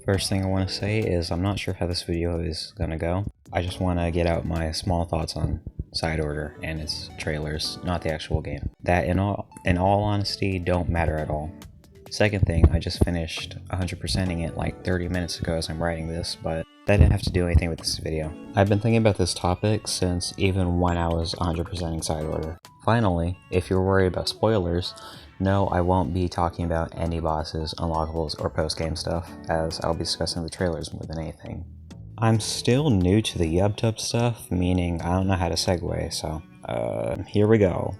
First thing I want to say is I'm not sure how this video is gonna go. I just want to get out my small thoughts on Side Order and its trailers, not the actual game. That in all honesty don't matter at all. Second thing, I just finished 100%ing it like 30 minutes ago as I'm writing this, but that didn't have to do anything with this video. I've been thinking about this topic since even when I was 100%ing Side Order. Finally, if you're worried about spoilers, no, I won't be talking about any bosses, unlockables, or post-game stuff, as I'll be discussing the trailers more than anything. I'm still new to the YubTub stuff, meaning I don't know how to segue, so, here we go.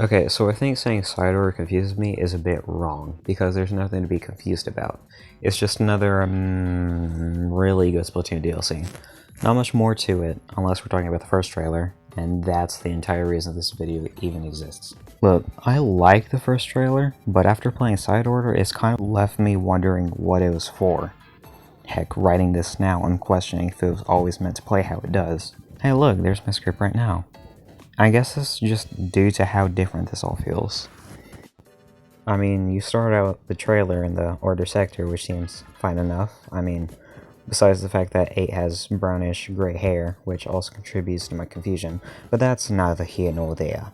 Okay, so I think saying Side Order confuses me is a bit wrong, because there's nothing to be confused about. It's just another, really good Splatoon DLC. Not much more to it, unless we're talking about the first trailer, and that's the entire reason this video even exists. Look, I like the first trailer, but after playing Side Order, it's kind of left me wondering what it was for. Heck, writing this now, I'm questioning if it was always meant to play how it does. Hey look, there's my script right now. I guess this is just due to how different this all feels. I mean, you start out the trailer in the Order sector, which seems fine enough. I mean, besides the fact that 8 has brownish gray hair, which also contributes to my confusion, but that's neither here nor there.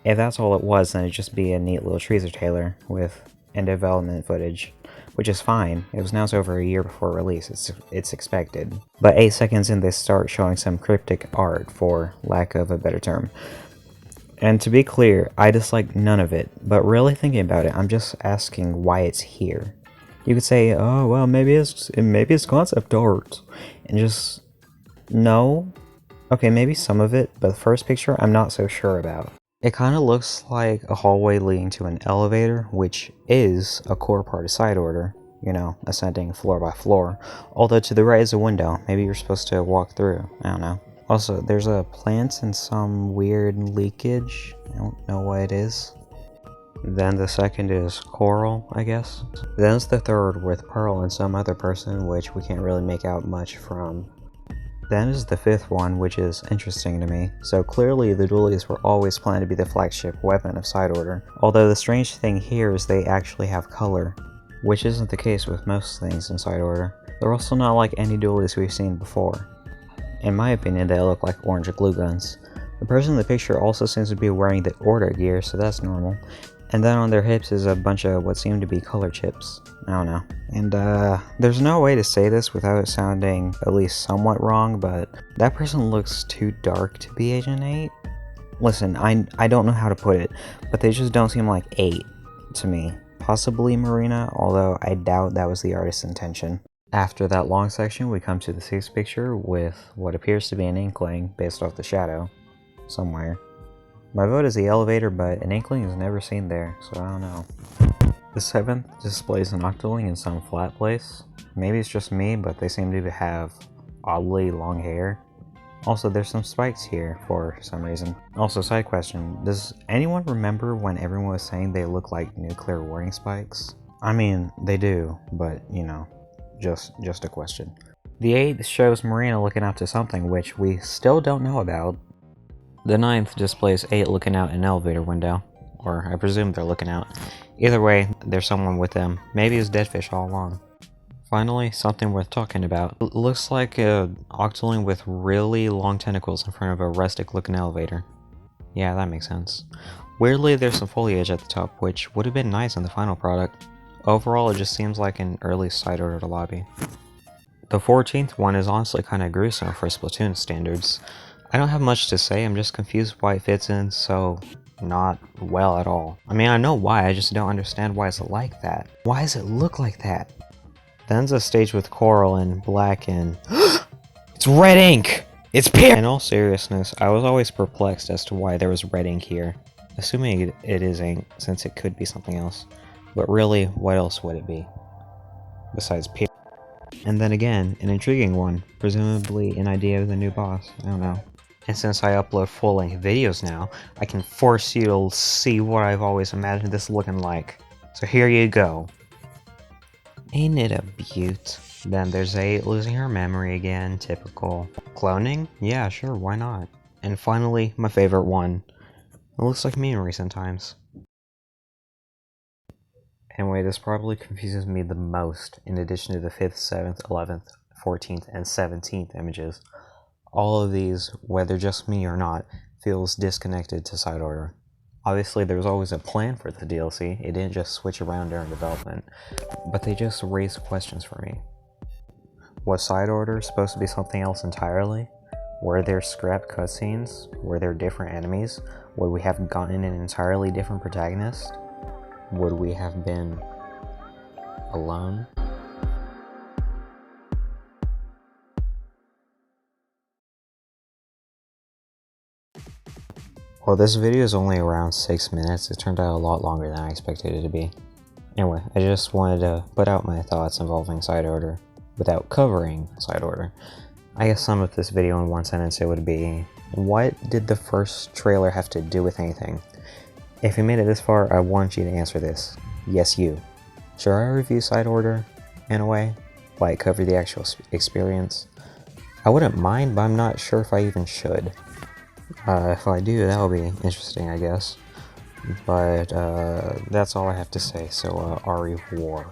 If that's all it was, then it'd just be a neat little teaser trailer with in-development footage, which is fine. It was announced over a year before release, it's expected. But 8 seconds in they start showing some cryptic art, for lack of a better term. And to be clear, I dislike none of it, but really thinking about it, I'm just asking why it's here. You could say, oh well, maybe it's concept art, and just no. Okay, maybe some of it, but the first picture I'm not so sure about. It kind of looks like a hallway leading to an elevator, which is a core part of Side Order, you know, ascending floor by floor. Although to the right is a window, maybe you're supposed to walk through, I don't know. Also, there's a plant and some weird leakage, I don't know what it is. Then the second is Coral, I guess. Then it's the third with Pearl and some other person, which we can't really make out much from. Then is the fifth one, which is interesting to me. So clearly the dualies were always planned to be the flagship weapon of Side Order. Although the strange thing here is they actually have color, which isn't the case with most things in Side Order. They're also not like any dualies we've seen before. In my opinion, they look like orange glue guns. The person in the picture also seems to be wearing the Order gear, so that's normal. And then on their hips is a bunch of what seem to be color chips. I don't know. And there's no way to say this without it sounding at least somewhat wrong, but that person looks too dark to be Agent 8. Listen, I don't know how to put it, but they just don't seem like 8 to me. Possibly Marina, although I doubt that was the artist's intention. After that long section, we come to the sixth picture with what appears to be an inkling based off the shadow somewhere. My vote is the elevator, but an inkling is never seen there, so I don't know. The seventh displays an octoling in some flat place. Maybe it's just me, but they seem to have oddly long hair. Also, there's some spikes here for some reason. Also, side question, does anyone remember when everyone was saying they look like nuclear warning spikes? I mean, they do, but you know, just a question. The eighth shows Marina looking out to something which we still don't know about. The ninth displays 8 looking out an elevator window, or I presume they're looking out. Either way, there's someone with them. Maybe it's Deadfish all along. Finally, something worth talking about. It looks like an octoling with really long tentacles in front of a rustic looking elevator. Yeah, that makes sense. Weirdly, there's some foliage at the top, which would have been nice in the final product. Overall, it just seems like an early Side Order lobby. The 14th one is honestly kinda gruesome for Splatoon standards. I don't have much to say, I'm just confused why it fits in so not well at all. I mean, I know why, I just don't understand why it's like that. Why does it look like that? Then's a stage with Coral and black and it's red ink! It's pink! In all seriousness, I was always perplexed as to why there was red ink here. Assuming it is ink, since it could be something else. But really, what else would it be? Besides pink. And then again, an intriguing one, presumably an idea of the new boss, I don't know. And since I upload full-length videos now, I can force you to see what I've always imagined this looking like. So here you go. Ain't it a beaut? Then there's 8 losing her memory again, typical. Cloning? Yeah, sure, why not? And finally, my favorite one. It looks like me in recent times. Anyway, this probably confuses me the most in addition to the 5th, 7th, 11th, 14th, and 17th images. All of these, whether just me or not, feels disconnected to side order. Obviously, there was always a plan for the DLC, it didn't just switch around during development, but they just raised questions for me. Was side order supposed to be something else entirely? Were there scrapped cutscenes? Were there different enemies? Would we have gotten an entirely different protagonist? Would we have been alone? Well, this video is only around 6 minutes. It turned out a lot longer than I expected it to be. Anyway, I just wanted to put out my thoughts involving side order without covering side order. I guess sum up this video in one sentence, it would be, what did the first trailer have to do with anything? If you made it this far, I want you to answer this. Yes, you. Should I review side order, in a way? Like, cover the actual experience? I wouldn't mind, but I'm not sure if I even should. If I do, that'll be interesting, I guess. But, that's all I have to say, so, au revoir.